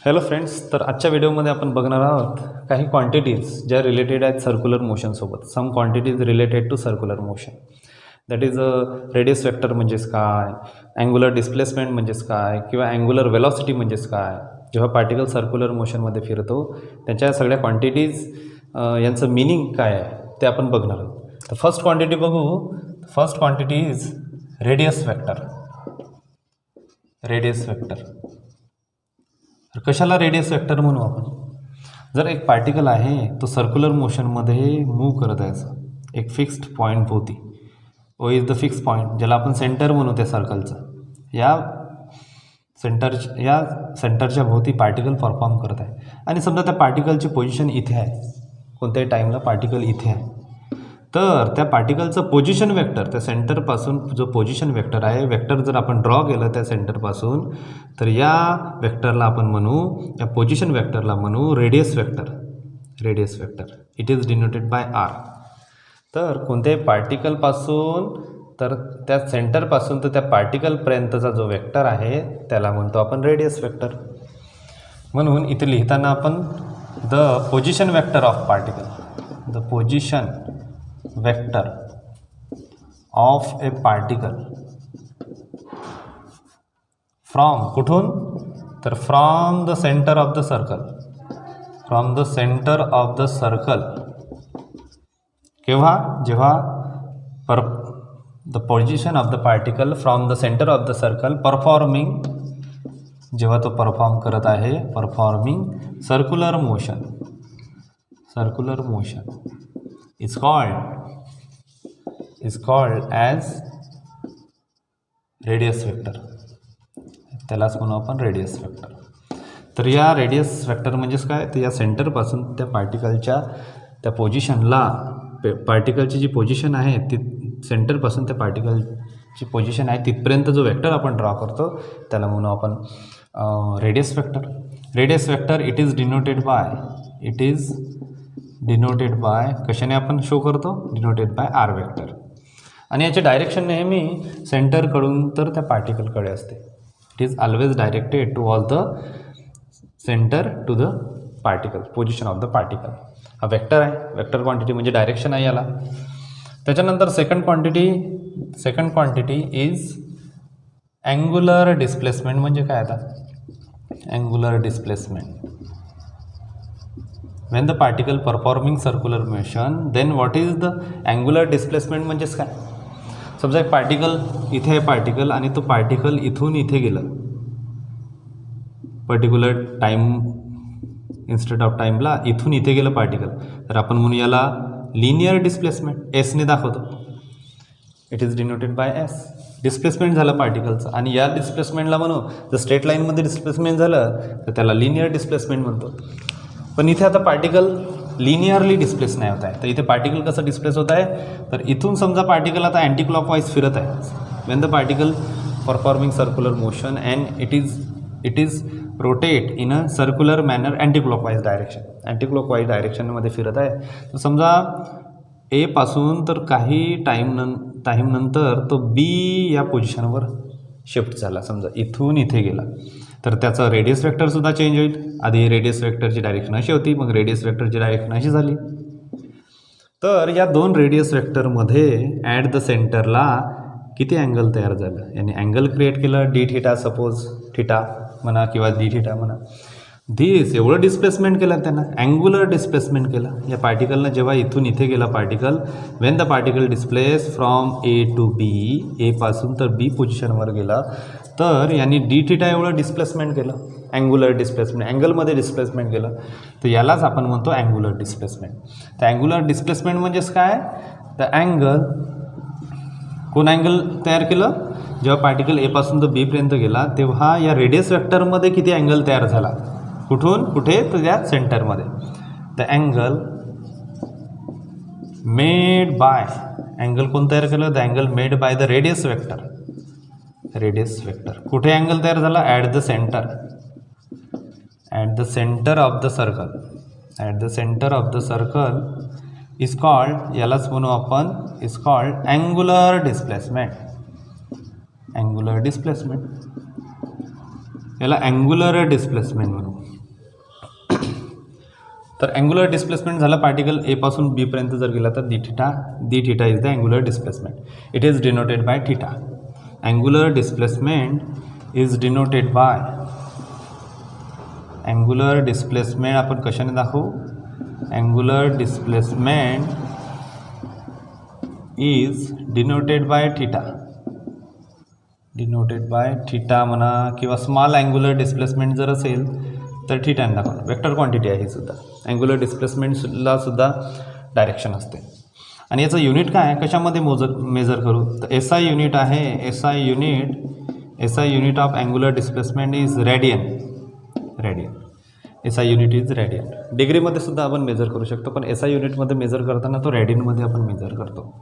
Hello friends, तर आजच्या व्हिडिओमध्ये आपण बघणार आहोत काही क्वांटिटीज ज्या रिलेटेड आहेत सर्क्युलर मोशनसोबत. Some quantities related to circular motion. That is radius vector म्हणजेच काय, अँग्युलर डिस्प्लेसमेंट म्हणजेच काय, किंवा अँग्युलर वेलॉसिटी म्हणजेच काय. जेव्हा पार्टिकल सर्क्युलर मोशनमध्ये फिरतो त्यांच्या सगळ्या क्वांटिटीज यांचं मिनिंग काय आहे ते आपण बघणार आहोत. तर फर्स्ट क्वांटिटी बघू. First quantity is radius vector. Radius vector. तर कशाला रेडियस वेक्टर म्हणू आपण? जर एक पार्टिकल आहे तो सर्क्युलर मोशनमध्ये मूव्ह करत आहे एक फिक्स्ड पॉईंट भोवती. O is the fix point, ज्याला आपण सेंटर म्हणू त्या सर्कलचं. या सेंटरच्या भोवती पार्टिकल परफॉर्म करत आहे आणि समजा त्या पार्टिकलची पोझिशन इथे आहे, कोणत्याही टाईमला पार्टिकल इथे आहे, तर त्या पार्टिकलचं पोझिशन वेक्टर, त्या सेंटरपासून जो पोझिशन वेक्टर आहे, वेक्टर जर आपण ड्रॉ केलं त्या सेंटरपासून, तर या वेक्टरला आपण म्हणू, या पोझिशन वेक्टरला म्हणू radius vector. Radius vector it is denoted by R. तर कोणत्याही पार्टिकलपासून तर त्या सेंटरपासून तर त्या पार्टिकलपर्यंतचा जो वेक्टर आहे त्याला म्हणतो आपण रेडियस वेक्टर. म्हणून इथे लिहिताना आपण the position vector of particle, the position vector of A particle from, कुठून, तर from the centre of the circle. From the centre of the circle. केव्हा? जेव्हा the position of the particle from the centre of the circle performing, जेव्हा तो perform करत आहे, performing circular motion. Circular motion is called as radius vector. त्यालाच म्हणू आपण radius vector. तर या रेडियस वेक्टर म्हणजेच काय, तर या सेंटरपासून त्या पार्टिकलच्या त्या पोझिशनला, पार्टिकलची जी पोझिशन आहे ती सेंटरपासून त्या पार्टिकलची पोझिशन आहे तिथपर्यंत जो वेक्टर आपण ड्रॉ करतो त्याला म्हणू आपण radius vector. Radius vector it is denoted bye कशाने आपण शो करतो, डिनोटेड बाय आर वेक्टर. आणि याचे डायरेक्शन नेहमी सेंटरकडून तर त्या पार्टिकलकडे असते. It is always directed to all the centre to the particle, position of the particle. हा वेक्टर आहे, वेक्टर क्वांटिटी म्हणजे डायरेक्शन आहे याला. त्याच्यानंतर second quantity is angular displacement. म्हणजे काय आता angular displacement. when the particle performing circular motion, then what is the angular displacement? म्हणजेच काय, समजा एक पार्टिकल इथे आहे पार्टिकल आणि तो पार्टिकल इथून इथे गेलं पर्टिक्युलर टाईम, इन्स्टेड ऑफ टाईमला इथून इथे गेलं पार्टिकल, तर आपण म्हणू याला लिनियर डिस्प्लेसमेंट. एसने दाखवतो. It is denoted by S. Displacement झालं पार्टिकलचं आणि या डिस्प्लेसमेंटला म्हणू, जर स्ट्रेट लाईनमध्ये डिस्प्लेसमेंट झालं तर त्याला लिनियर डिस्प्लेसमेंट म्हणतो. पण इथे आता पार्टिकल लिनियरली डिस्प्लेस नाही होत आहे. तर इथे पार्टिकल कसं डिस्प्लेस होत आहे, तर इथून समजा पार्टिकल आता अँटी क्लॉकवाईज फिरत आहे. When the particle performing circular motion and it is rotate in a circular manner anti clockwise direction. Anti clockwise डायरेक्शनमध्ये फिरत आहे. तर समजा ए पासून तर काही टाईम नंतर तो बी या पोझिशनवर शिफ्ट झाला, समजा इथून इथे गेला, तर त्याचा रेडियस वेक्टरसुद्धा चेंज होईल. आधी रेडियस वेक्टरची डायरेक्शन अशी होती, मग रेडियस वेक्टरची डायरेक्शन अशी झाली. तर या दोन रेडियस वेक्टरमध्ये ॲट द सेंटरला किती अँगल तयार झालं, याने अँगल क्रिएट केलं डी थिटा, सपोज थिटा म्हणा किंवा डी थिटा म्हणा. एवढं डिस्प्लेसमेंट केलं त्यांना, अँग्युलर डिस्प्लेसमेंट केलं या पार्टिकलनं. जेव्हा इथून इथे गेला particle, when the particle displace from A to B, A पासून तर बी पोझिशनवर गेला, तर यांनी डी थिटा एवढं डिस्प्लेसमेंट केलं, अँग्युलर डिस्प्लेसमेंट, अँगलमध्ये डिस्प्लेसमेंट केलं. तर यालाच आपण म्हणतो अँग्युलर डिस्प्लेसमेंट. तर अँग्युलर डिस्प्लेसमेंट म्हणजेच काय, तर कोण अँगल तयार केलं, जेव्हा पार्टिकल ए पासून तर बीपर्यंत गेला तेव्हा या रेडियस वेक्टरमध्ये किती अँगल तयार झाला, कुठून कुठे, तर त्या सेंटरमध्ये. The angle made bye, angle कोण तयार केलं, the angle made by the radius vector. Radius vector कुठे अँगल तयार झाला, at the centre, at the centre of the circle. At the centre of the circle is called, यालाच म्हणू आपण, is called angular displacement. Angular displacement, याला angular displacement म्हणू. तर angular displacement झालं पार्टिकल ए पासून बी पर्यंत जर गेला तर D theta is the angular displacement. It is denoted bye theta. Angular displacement is denoted bye angular displacement आपण कशाने दाखवू? Angular displacement is denoted bye theta. Denoted by theta म्हणा किंवा स्मॉल अँग्युलर डिस्प्लेसमेंट जर असेल तर थिटाने दाखवणार. वेक्टर क्वांटिटी आहे ही सुद्धा. अँग्युलर डिस्प्लेसमेंटला सुद्धा डायरेक्शन असते. आणि याचं युनिट काय आहे, कशामध्ये मेजर करू? तर एस आय युनिट आहे. S I unit of angular displacement is radian. S I unit is radian. डिग्रीमध्ये सुद्धा आपण मेजर करू शकतो, पण एस आय युनिटमध्ये मेजर करताना तो रेडियनमध्ये आपण मेजर करतो.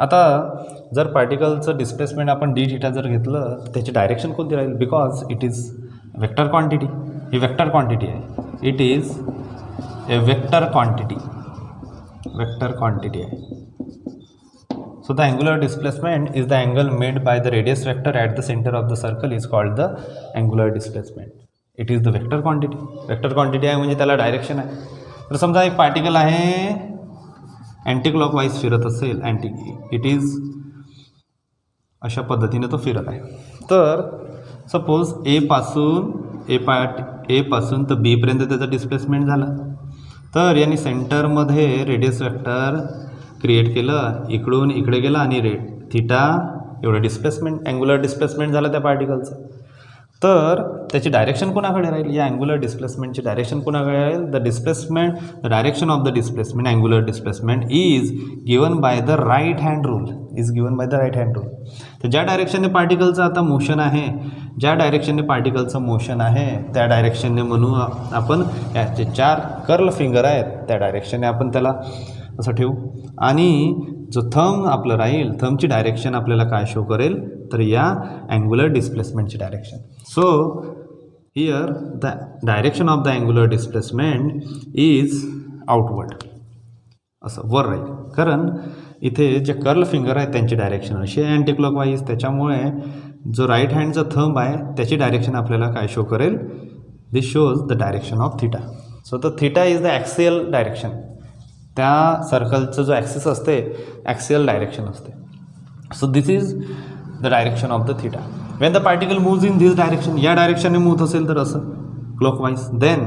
आता जर पार्टिकलचं डिस्प्लेसमेंट आपण डी थिटा जर घेतलं तर त्याची डायरेक्शन कोणती राहील? Because it is vector quantity. ही वेक्टर क्वांटिटी आहे. It is a vector quantity आहे. So the angular displacement is the angle made by the radius vector at the centre of the circle is called the angular displacement. It is the vector quantity. Vector quantity आहे म्हणजे त्याला direction आहे. तर समजा एक particle आहे anti clockwise फिरत असेल, इट इज अशा पद्धतीने तो फिरत आहे. तर सपोज ए पासून तर बीपर्यंत त्याचं डिस्प्लेसमेंट झालं. तर यांनी सेंटरमध्ये रेडियस वेक्टर क्रिएट केलं, इकडून इकडे गेला आणि थिटा एवढं डिस्प्लेसमेंट, अँग्युलर डिस्प्लेसमेंट झालं त्या पार्टिकलचं. तर त्याची डायरेक्शन कोणाकडे राहील? या अँग्युलर डिस्प्लेसमेंटची डायरेक्शन कोणाकडे राहील? The direction of the displacement, angular displacement is given by the right hand rule. तर ज्या डायरेक्शनने पार्टिकलचं आता मोशन आहे, त्या डायरेक्शनने म्हणू आपण याचे 4 कर्ल फिंगर आहेत, त्या डायरेक्शनने आपण त्याला असं ठेवू. आणि जो थंब आपलं राहील, थंबची डायरेक्शन आपल्याला काय शो करेल? तर या अँग्युलर डिस्प्लेसमेंटची direction. So here the direction of the angular displacement is outward, असं वर राहील. कारण इथे जे कर्ल फिंगर आहेत त्यांची डायरेक्शन अशी आहे अँटी क्लॉकवाईज. त्याच्यामुळे जो राईट हँडचा थंब आहे त्याची डायरेक्शन आपल्याला काय शो करेल? This shows the direction of theta. So the theta is the axial direction. त्या सर्कलचं जो ॲक्सिस असते ॲक्सियल डायरेक्शन असते. So this is the direction of the theta. When the particle moves in this direction, या डायरेक्शनने move असेल तर असं clockwise, then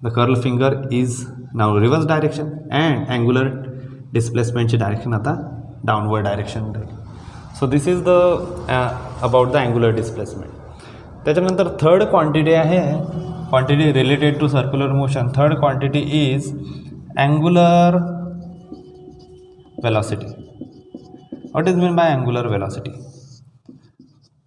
the curl finger is now reverse direction and angular डिस्प्लेसमेंटची डायरेक्शन आता downward direction राहील. So this is the about the angular displacement. त्याच्यानंतर third quantity आहे, quantity related to circular motion. Third quantity is angular velocity. What is mean by angular velocity?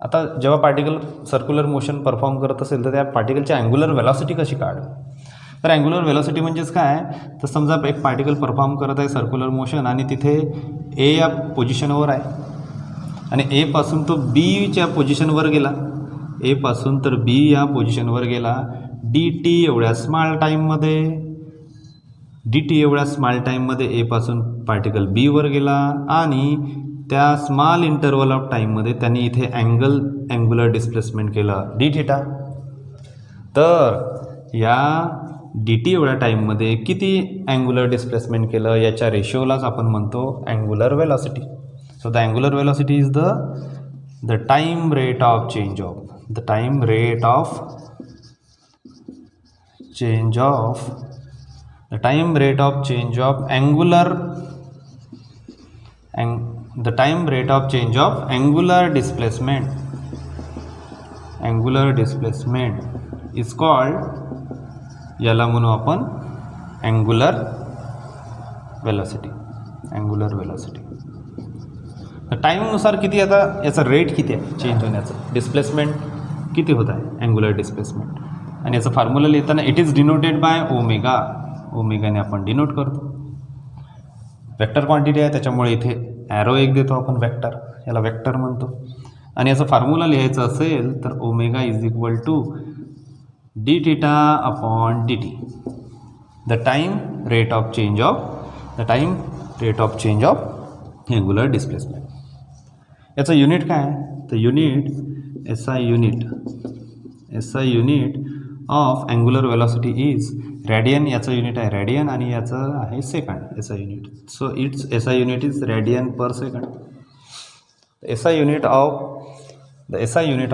आता जेव्हा particle circular motion perform करत असेल तर त्या पार्टिकलची angular velocity कशी काढू? तर अँग्युलर वेलॉसिटी म्हणजेच काय? तर समजा एक पार्टिकल परफॉर्म करत आहे सर्क्युलर मोशन आणि तिथे ए या पोझिशनवर आहे आणि ए पासून तो बीच्या पोझिशनवर गेला. ए पासून तर बी या पोझिशनवर गेला. डी टी एवढ्या स्मॉल टाईममध्ये ए पासून पार्टिकल बीवर गेला आणि त्या स्मॉल इंटरवल ऑफ टाईममध्ये त्यांनी इथे अँग्युलर डिस्प्लेसमेंट केलं डी थिटा. तर या डी टी एवढ्या टाईममध्ये किती अँग्युलर डिस्प्लेसमेंट केलं याच्या रेशिओलाच आपण म्हणतो angular velocity. So the angular velocity is the time rate of change of angular displacement is called, याला म्हणू आपण अँग्युलर वेलॉसिटी. टाईमनुसार किती, आता याचा रेट किती आहे चेंज होण्याचं, डिस्प्लेसमेंट किती होत आहे अँग्युलर डिस्प्लेसमेंट. आणि याचं फॉर्म्युला लिहिताना इट इज डिनोटेड बाय ओमेगाने आपण डिनोट करतो. वेक्टर क्वांटिटी आहे त्याच्यामुळे इथे ॲरो एक देतो आपण वेक्टर, याला वेक्टर म्हणतो. आणि याचा फॉर्म्युला लिहायचा असेल तर omega is equal to d theta upon d t, the time rate of change of angular displacement. याचं युनिट काय आहे? तर unit SI unit of angular velocity is radian याचं युनिट आहे रॅडियन आणि याचं आहे second S I unit. So it's S I unit is radian per second. SI unit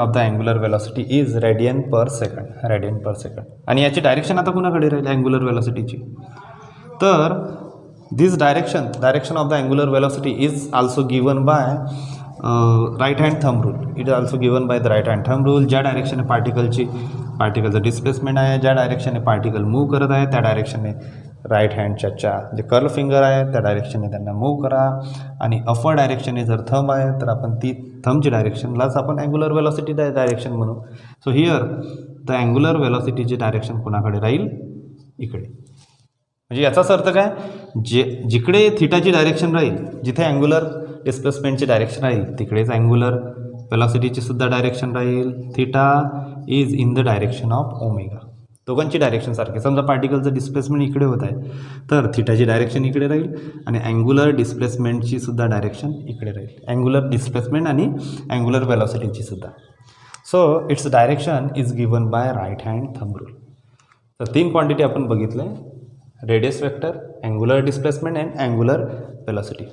of the angular velocity is radian per second. आणि याची direction आता कुणाकडे राहील अँग्युलर वेलॉसिटीची. तर this direction of the angular velocity is also given by right hand thumb rule. It is also given by the right hand thumb rule. ज्या डायरेक्शनने पार्टिकलचं displacement आहे, ज्या डायरेक्शनने पार्टिकल मूव्ह करत आहे त्या डायरेक्शनने राईट हँडच्या जे कर्ल फिंगर आहे त्या डायरेक्शनने त्यांना मूव्ह करा. आणि अपर डायरेक्शनने जर थंब आहे तर आपण ती थंबची डायरेक्शनलाच आपण अँग्युलर वेलॉसिटी डायरेक्शन म्हणू. सो हिअर द अँग्युलर वेलॉसिटीची डायरेक्शन कोणाकडे राहील इकडे. म्हणजे याचाच अर्थ काय, जिकडे थिटाची डायरेक्शन राहील, जिथे अँग्युलर डिस्प्लेसमेंटची डायरेक्शन राहील तिकडेच अँग्युलर वेलॉसिटीची सुद्धा डायरेक्शन राहील. Theta is in the direction of omega. दोघांची डायरेक्शन सारखी. समजा पार्टिकलचं डिस्प्लेसमेंट इकडे होत आहे तर थिटाची डायरेक्शन इकडे राहील आणि अँग्युलर डिस्प्लेसमेंटची सुद्धा डायरेक्शन इकडे राहील. अँग्युलर डिस्प्लेसमेंट आणि अँग्युलर वेलॉसिटीची सुद्धा. So it's direction is given by right hand thumb rule. तर 3 क्वांटिटी आपण बघितले, radius vector, angular displacement and angular velocity.